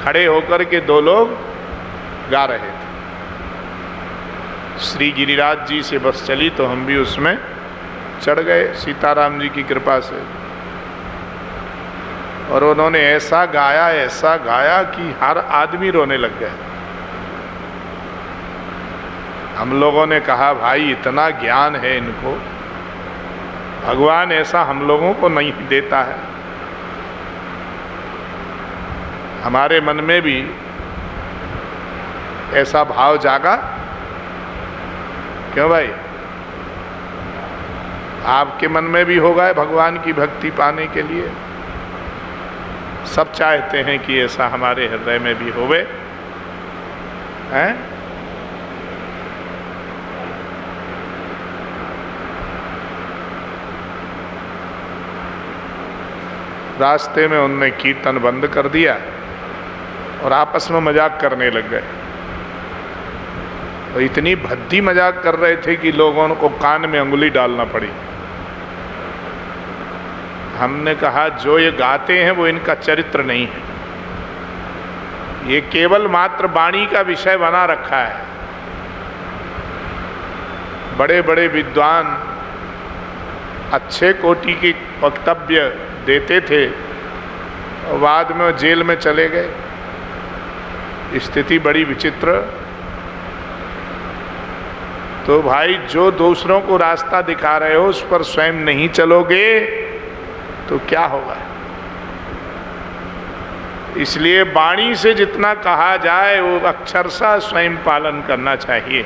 खड़े होकर के 2 लोग गा रहे थे। श्री गिरिराज जी से बस चली तो हम भी उसमें चढ़ गए सीताराम जी की कृपा से। और उन्होंने ऐसा गाया कि हर आदमी रोने लग गया। हम लोगों ने कहा भाई इतना ज्ञान है इनको, भगवान ऐसा हम लोगों को नहीं देता है। हमारे मन में भी ऐसा भाव जागा। क्यों भाई? आपके मन में भी होगा भगवान की भक्ति पाने के लिए? सब चाहते हैं कि ऐसा हमारे हृदय में भी होवे, हैं? रास्ते में उनने कीर्तन बंद कर दिया और आपस में मजाक करने लग गए। और इतनी भद्दी मजाक कर रहे थे कि लोगों को कान में अंगुली डालना पड़ी। हमने कहा जो ये गाते हैं वो इनका चरित्र नहीं है, ये केवल मात्र वाणी का विषय बना रखा है। बड़े बड़े विद्वान अच्छे कोटि की वक्तव्य देते थे और बाद में जेल में चले गए। स्थिति बड़ी विचित्र। तो भाई जो दूसरों को रास्ता दिखा रहे हो उस पर स्वयं नहीं चलोगे तो क्या होगा। इसलिए वाणी से जितना कहा जाए वो अक्षरशः स्वयं पालन करना चाहिए।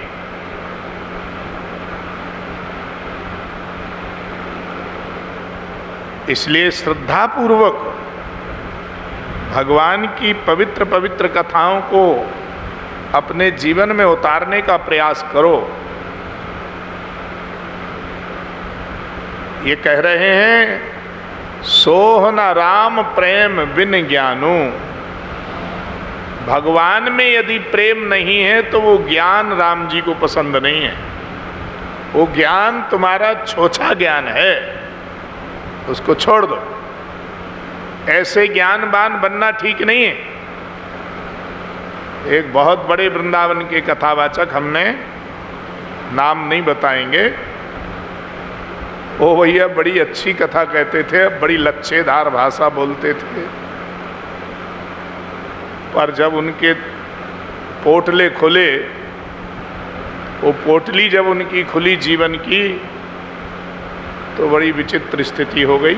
इसलिए श्रद्धापूर्वक भगवान की पवित्र पवित्र कथाओं को अपने जीवन में उतारने का प्रयास करो। ये कह रहे हैं सोह न राम प्रेम बिन ज्ञानु। भगवान में यदि प्रेम नहीं है तो वो ज्ञान राम जी को पसंद नहीं है। वो ज्ञान तुम्हारा छोछा ज्ञान है, उसको छोड़ दो। ऐसे ज्ञानवान बनना ठीक नहीं है। एक बहुत बड़े वृंदावन के कथावाचक, हमने नाम नहीं बताएंगे, वो भैया बड़ी अच्छी कथा कहते थे, बड़ी लच्छेदार भाषा बोलते थे, पर जब उनके पोटले खुले, वो पोटली जब उनकी खुली जीवन की, तो बड़ी विचित्र स्थिति हो गई।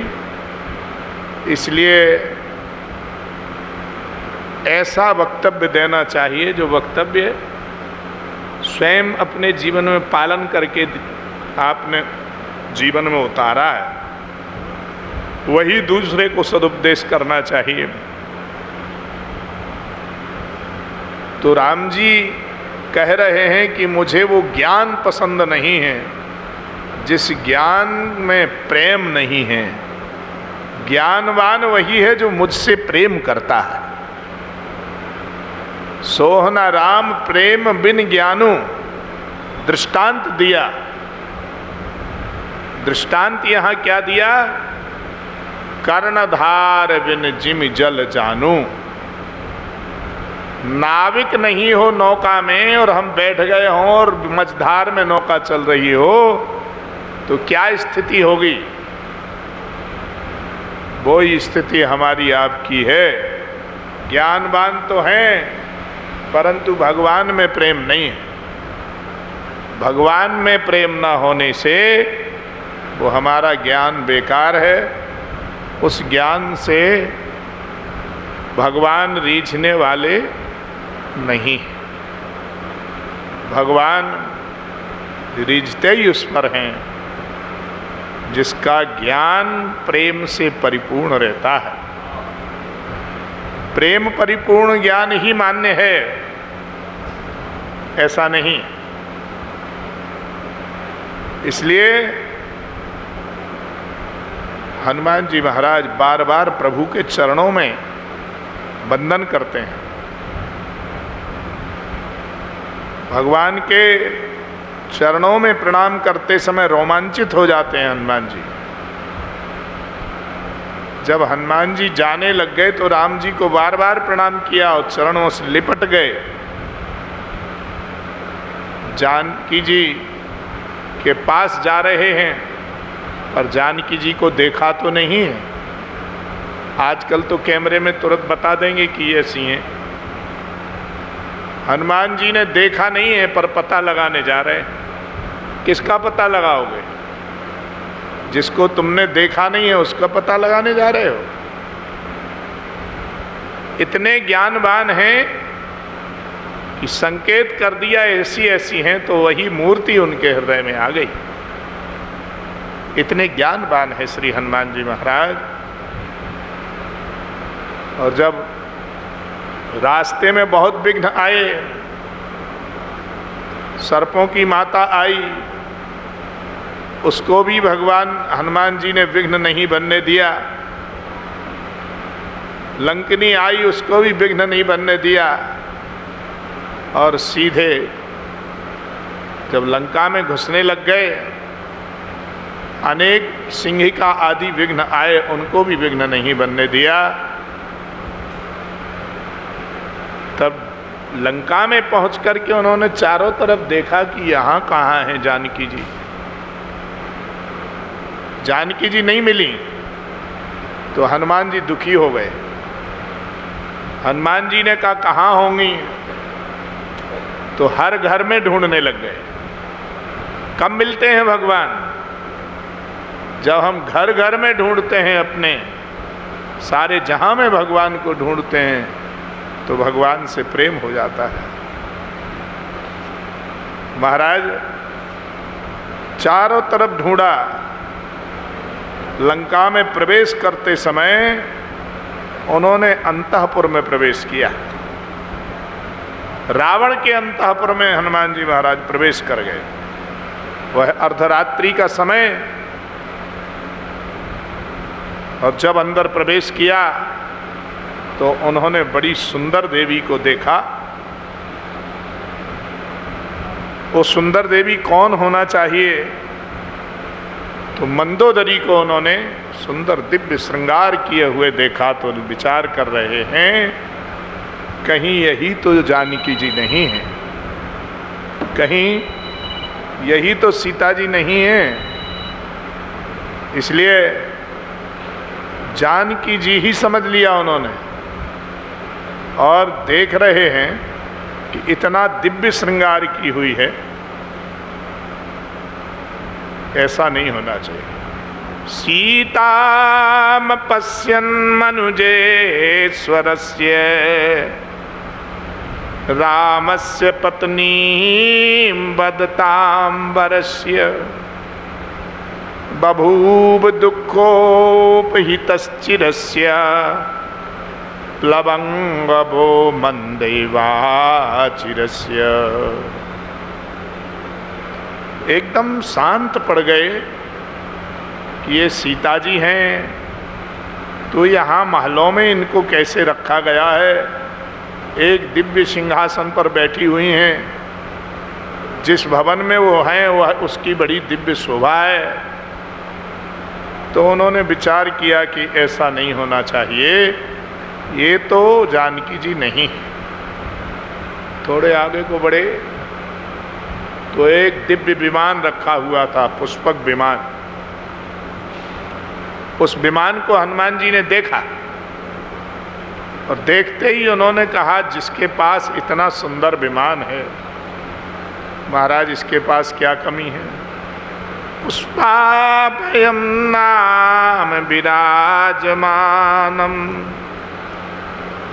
इसलिए ऐसा वक्तव्य देना चाहिए जो वक्तव्य स्वयं अपने जीवन में पालन करके आपने जीवन में उतारा है, वही दूसरे को सदुपदेश करना चाहिए। तो राम जी कह रहे हैं कि मुझे वो ज्ञान पसंद नहीं है जिस ज्ञान में प्रेम नहीं है। ज्ञानवान वही है जो मुझसे प्रेम करता है। सोहना राम प्रेम बिन ज्ञानु, दृष्टांत दिया। दृष्टांत यहां क्या दिया? कर्णधार बिन जिम जल जानू। नाविक नहीं हो नौका में और हम बैठ गए हों और मझधार में नौका चल रही हो तो क्या स्थिति होगी? वो स्थिति हमारी आपकी है। ज्ञानवान तो हैं परंतु भगवान में प्रेम नहीं है। भगवान में प्रेम न होने से वो हमारा ज्ञान बेकार है। उस ज्ञान से भगवान रीझने वाले नहीं। भगवान रीझते ही उस पर हैं जिसका ज्ञान प्रेम से परिपूर्ण रहता है। प्रेम परिपूर्ण ज्ञान ही मान्य है, ऐसा नहीं। इसलिए हनुमान जी महाराज बार बार प्रभु के चरणों में वंदन करते हैं। भगवान के चरणों में प्रणाम करते समय रोमांचित हो जाते हैं हनुमान जी। जब हनुमान जी जाने लग गए तो राम जी को बार बार प्रणाम किया और चरणों से लिपट गए। जानकी जी के पास जा रहे हैं पर जानकी जी को देखा तो नहीं है। आजकल तो कैमरे में तुरंत बता देंगे कि ये ऐसी हैं। हनुमान जी ने देखा नहीं है पर पता लगाने जा रहे हैं। किसका पता लगाओगे? जिसको तुमने देखा नहीं है उसका पता लगाने जा रहे हो। इतने ज्ञानवान हैं कि संकेत कर दिया ऐसी ऐसी हैं तो वही मूर्ति उनके हृदय में आ गई। इतने ज्ञानवान है श्री हनुमान जी महाराज। और जब रास्ते में बहुत विघ्न आए, सर्पों की माता आई, उसको भी भगवान हनुमान जी ने विघ्न नहीं बनने दिया। लंकनी आई, उसको भी विघ्न नहीं बनने दिया। और सीधे जब लंका में घुसने लग गए, अनेक सिंहिका आदि विघ्न आए, उनको भी विघ्न नहीं बनने दिया। तब लंका में पहुंच करके उन्होंने चारों तरफ देखा कि यहाँ कहाँ है जानकी जी। जानकी जी नहीं मिली तो हनुमान जी दुखी हो गए। हनुमान जी ने कहा कहाँ होंगी, तो हर घर में ढूंढने लग गए। कब मिलते हैं भगवान? जब हम घर घर में ढूंढते हैं, अपने सारे जहां में भगवान को ढूंढते हैं, तो भगवान से प्रेम हो जाता है। महाराज चारों तरफ ढूंढा, लंका में प्रवेश करते समय उन्होंने अंतःपुर में प्रवेश किया। रावण के अंतःपुर में हनुमान जी महाराज प्रवेश कर गए। वह अर्धरात्रि का समय, और जब अंदर प्रवेश किया तो उन्होंने बड़ी सुंदर देवी को देखा। वो सुंदर देवी कौन होना चाहिए? तो मंदोदरी को उन्होंने सुंदर दिव्य श्रृंगार किए हुए देखा, तो विचार कर रहे हैं कहीं यही तो जानकी जी नहीं है, कहीं यही तो सीता जी नहीं है। इसलिए जानकी जी ही समझ लिया उन्होंने, और देख रहे हैं कि इतना दिव्य श्रृंगार की हुई है, ऐसा नहीं होना चाहिए। सीताम पश्यन् मनुजेश्वरस्य रामस्य पत्नीं वदतांबरस्य बभूव दुःखोपहितश्चिरस्य प्लवंगभो मंदैवाचिरस्य। एकदम शांत पड़ गए कि ये सीता जी हैं, तो यहाँ महलों में इनको कैसे रखा गया है? एक दिव्य सिंहासन पर बैठी हुई हैं, जिस भवन में वो हैं वह उसकी बड़ी दिव्य शोभा है। तो उन्होंने विचार किया कि ऐसा नहीं होना चाहिए, ये तो जानकी जी नहीं है। थोड़े आगे को बढ़े तो एक दिव्य विमान रखा हुआ था, पुष्पक विमान। उस विमान को हनुमान जी ने देखा, और देखते ही उन्होंने कहा, जिसके पास इतना सुंदर विमान है, महाराज इसके पास क्या कमी है? पुष्पाभयं नाम विराजमानम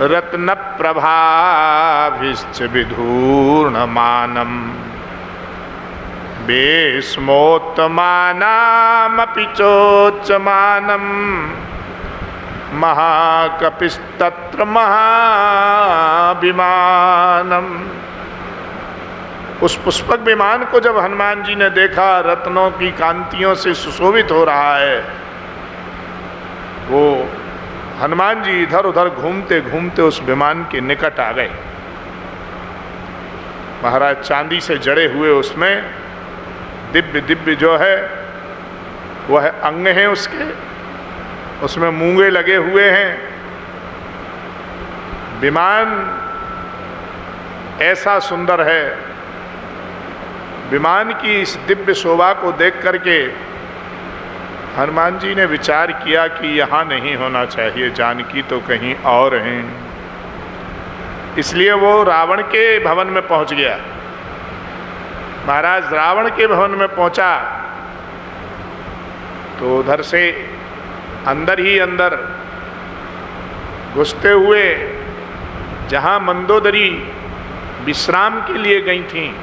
रत्न प्रभाभिश्च विधूर्णमानम भीष्मोत्तमानामपि चोच्यमानम महाकपिस्तत्र महाभिमानम। उस पुष्पक विमान को जब हनुमान जी ने देखा, रत्नों की कांतियों से सुशोभित हो रहा है, वो हनुमान जी इधर उधर घूमते घूमते उस विमान के निकट आ गए। महाराज चांदी से जड़े हुए उसमें दिव्य दिव्य जो है वह अंग हैं उसके, उसमें मूंगे लगे हुए हैं। विमान ऐसा सुंदर है। विमान की इस दिव्य शोभा को देख करके हनुमान जी ने विचार किया कि यहाँ नहीं होना चाहिए, जानकी तो कहीं और हैं। इसलिए वो रावण के भवन में पहुंच गया। महाराज रावण के भवन में पहुंचा तो उधर से अंदर ही अंदर घुसते हुए जहाँ मंदोदरी विश्राम के लिए गई थीं,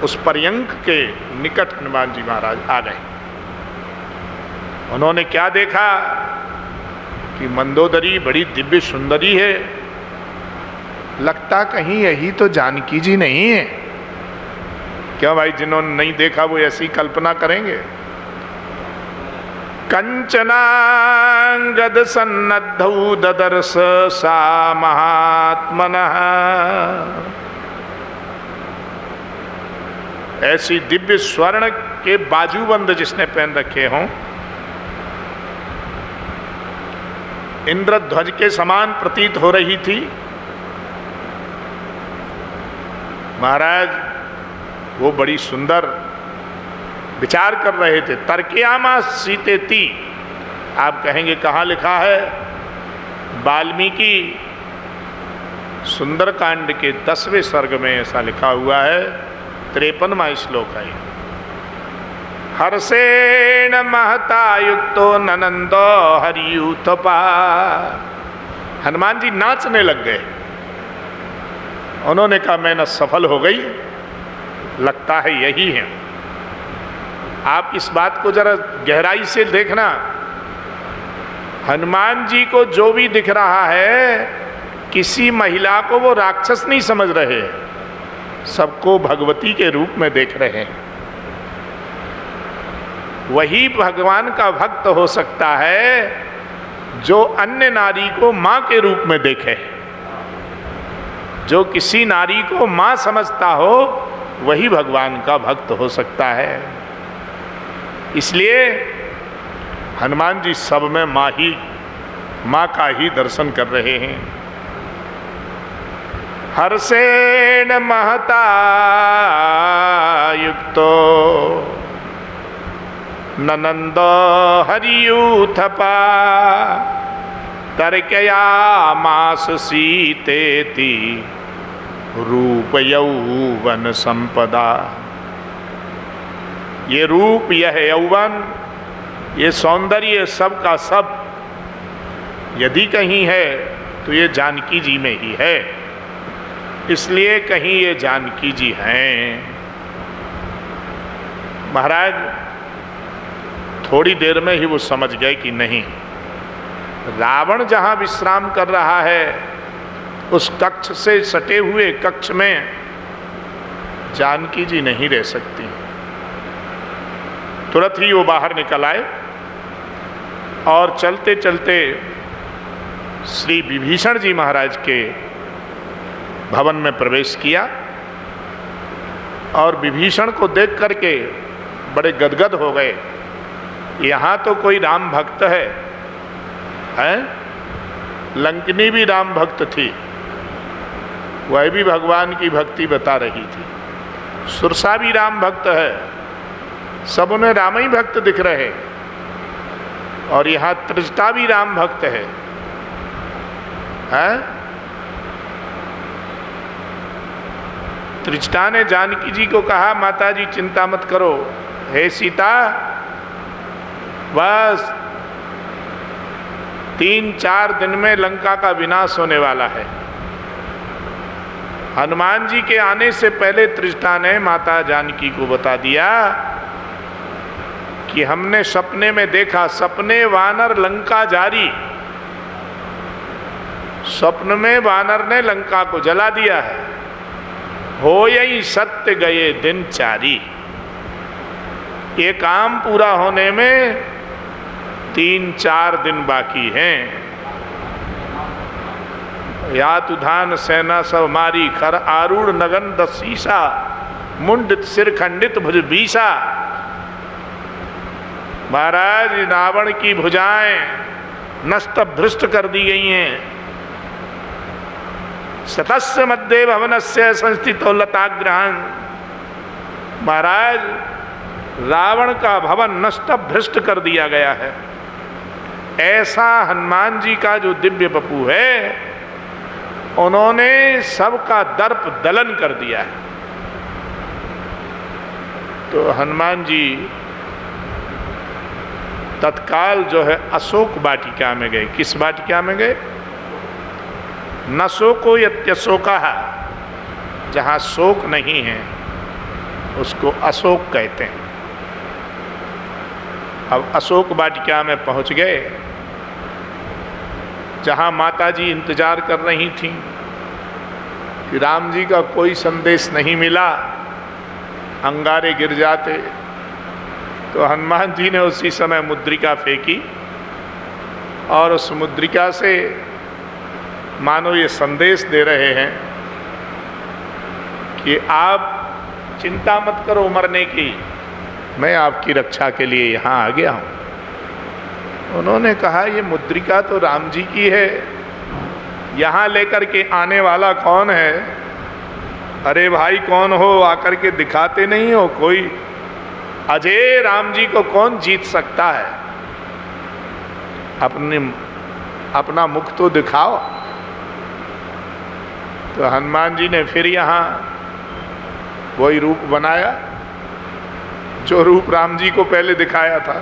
उस पर्यंक के निकट हनुमान जी महाराज आ गए। उन्होंने क्या देखा कि मंदोदरी बड़ी दिव्य सुंदरी है, लगता कहीं यही तो जानकी जी नहीं है। क्यों भाई, जिन्होंने नहीं देखा वो ऐसी कल्पना करेंगे। कंचनांगद सन्नद्धौ ददर्श सा महात्मनः। ऐसी दिव्य स्वर्ण के बाजूबंद जिसने पहन रखे हों, इंद्रध्वज के समान प्रतीत हो रही थी। महाराज वो बड़ी सुंदर विचार कर रहे थे। तर्कयामा सीतेति, आप कहेंगे कहाँ लिखा है? वाल्मीकि सुंदरकांड के 10वें सर्ग में ऐसा लिखा हुआ है, 53वां श्लोक है। हर्षेण महता युक्तो ननंदो हरियूथपा। हनुमान जी नाचने लग गए। उन्होंने कहा मैं न सफल हो गई, लगता है यही है। आप इस बात को जरा गहराई से देखना। हनुमान जी को जो भी दिख रहा है, किसी महिला को वो राक्षस नहीं समझ रहे, सबको भगवती के रूप में देख रहे हैं। वही भगवान का भक्त हो सकता है जो अन्य नारी को मां के रूप में देखे। जो किसी नारी को मां समझता हो, वही भगवान का भक्त हो सकता है। इसलिए हनुमान जी सब में मां का ही दर्शन कर रहे हैं। हर्षेण महता युक्तो ननंदो हरियूथपा तर्कयामास सीतेति रूप यौवन संपदा। ये रूप, यह यौवन, ये सौंदर्य सब का सब यदि कहीं है तो ये जानकी जी में ही है। इसलिए कहीं ये जानकी जी हैं। महाराज थोड़ी देर में ही वो समझ गए कि नहीं, रावण जहां विश्राम कर रहा है उस कक्ष से सटे हुए कक्ष में जानकी जी नहीं रह सकती। तुरंत ही वो बाहर निकल आए और चलते चलते श्री विभीषण जी महाराज के भवन में प्रवेश किया। और विभीषण को देख करके बड़े गदगद हो गए। यहाँ तो कोई राम भक्त है? लंकिनी भी राम भक्त थी, वह भी भगवान की भक्ति बता रही थी। सुरसा भी राम भक्त है, सब उन्हें राम ही भक्त दिख रहे। और यहाँ त्रिजटा भी राम भक्त है। त्रिजटा ने जानकी जी को कहा, माता जी चिंता मत करो, हे सीता, बस 3-4 दिन में लंका का विनाश होने वाला है। हनुमान जी के आने से पहले त्रिजटा ने माता जानकी को बता दिया कि हमने सपने में देखा, सपने वानर लंका जारी, स्वप्न में वानर ने लंका को जला दिया है। हो यही सत्य गए दिन चारी। ये काम पूरा होने में 3-4 दिन बाकी हैं। या तुधान सेना सब मारी, खर आरूढ़ नगन दसीसा, मुंडित सिर खंडित भुज बीसा। महाराज रावण की भुजाएं नष्ट भ्रष्ट कर दी गई हैं। शतस्य मध्य भवनस्य संस्थितो लताग्रहण। महाराज रावण का भवन नष्ट भ्रष्ट कर दिया गया है। ऐसा हनुमान जी का जो दिव्य बपू है, उन्होंने सबका दर्प दलन कर दिया है। तो हनुमान जी तत्काल जो है अशोक वाटिका में गए। किस वाटिका में गए? न शोको यत्यशोका, जहाँ शोक नहीं है उसको अशोक कहते हैं। अब अशोक वाटिका में पहुँच गए, जहाँ माता जी इंतजार कर रही थीं कि राम जी का कोई संदेश नहीं मिला, अंगारे गिर जाते। तो हनुमान जी ने उसी समय मुद्रिका फेंकी और उस मुद्रिका से मानो ये संदेश दे रहे हैं कि आप चिंता मत करो मरने की, मैं आपकी रक्षा के लिए यहाँ आ गया हूँ। उन्होंने कहा ये मुद्रिका तो राम जी की है, यहाँ लेकर के आने वाला कौन है? अरे भाई कौन हो, आकर के दिखाते नहीं हो कोई? अजय राम जी को कौन जीत सकता है? अपना मुख तो दिखाओ। तो हनुमान जी ने फिर यहाँ वही रूप बनाया जो रूप राम जी को पहले दिखाया था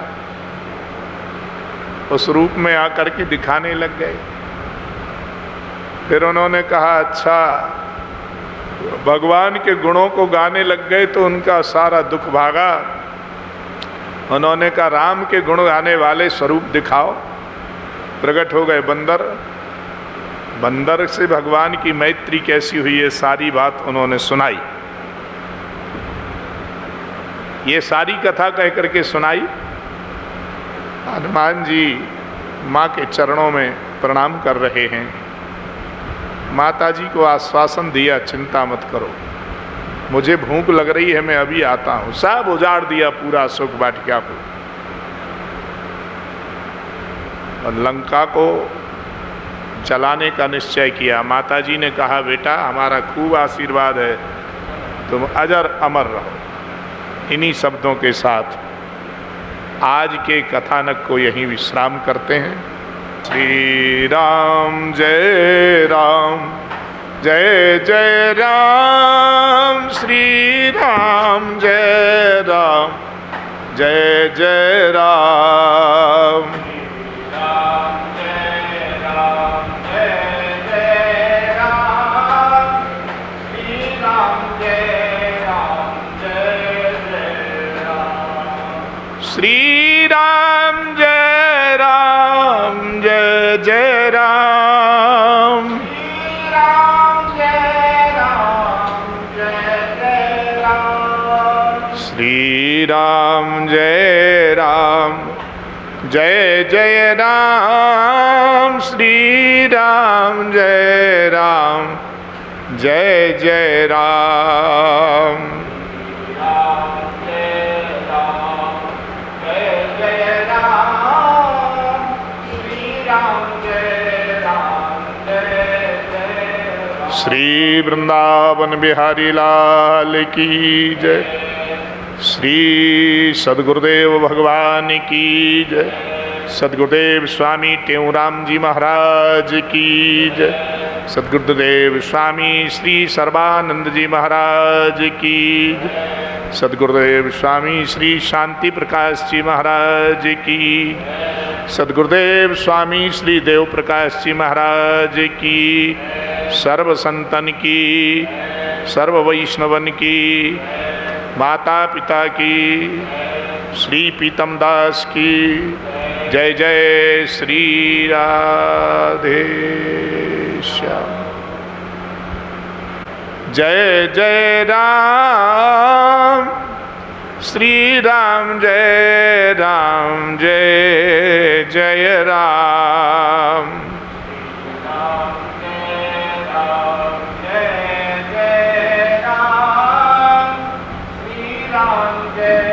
उस रूप में आकर के दिखाने लग गए। फिर उन्होंने कहा अच्छा, भगवान के गुणों को गाने लग गए तो उनका सारा दुख भागा। उन्होंने कहा राम के गुण गाने वाले स्वरूप दिखाओ। प्रकट हो गए बंदर। बंदर से भगवान की मैत्री कैसी हुई है सारी बात उन्होंने सुनाई। ये सारी कथा कह करके सुनाई। हनुमान जी माँ के चरणों में प्रणाम कर रहे हैं। माता जी को आश्वासन दिया, चिंता मत करो, मुझे भूख लग रही है, मैं अभी आता हूँ। सब उजाड़ दिया पूरा अशोक वाटिका को और लंका को जलाने का निश्चय किया। माता जी ने कहा बेटा हमारा खूब आशीर्वाद है, तुम अजर अमर रहो। इन्हीं शब्दों के साथ आज के कथानक को यहीं विश्राम करते हैं। श्री राम जय राम, जय जय राम। श्री राम जय राम, जय जय राम। श्री राम जय राम, जय जय राम। श्री राम जय राम, जय जय राम। श्री राम जय राम, जय जय राम। श्री राम जय राम, जय जय राम। श्री वृंदावन बिहारी लाल की जय। श्री सद्गुरुदेव भगवान की जय। सद्गुरुदेव स्वामी टेऊराम जी महाराज की जय। सद्गुरुदेव स्वामी श्री सर्वानंद जी महाराज की जय। सद्गुरुदेव स्वामी श्री शांति प्रकाश जी महाराज की। सद्गुरुदेव स्वामी श्री देव प्रकाश जी महाराज की। सर्व संतन की, सर्व वैष्णवन की, माता पिता की, श्री पीतम दास की जय। जय श्री राधे श्याम। जय जय राम। श्री राम जय राम, जय जय राम। जय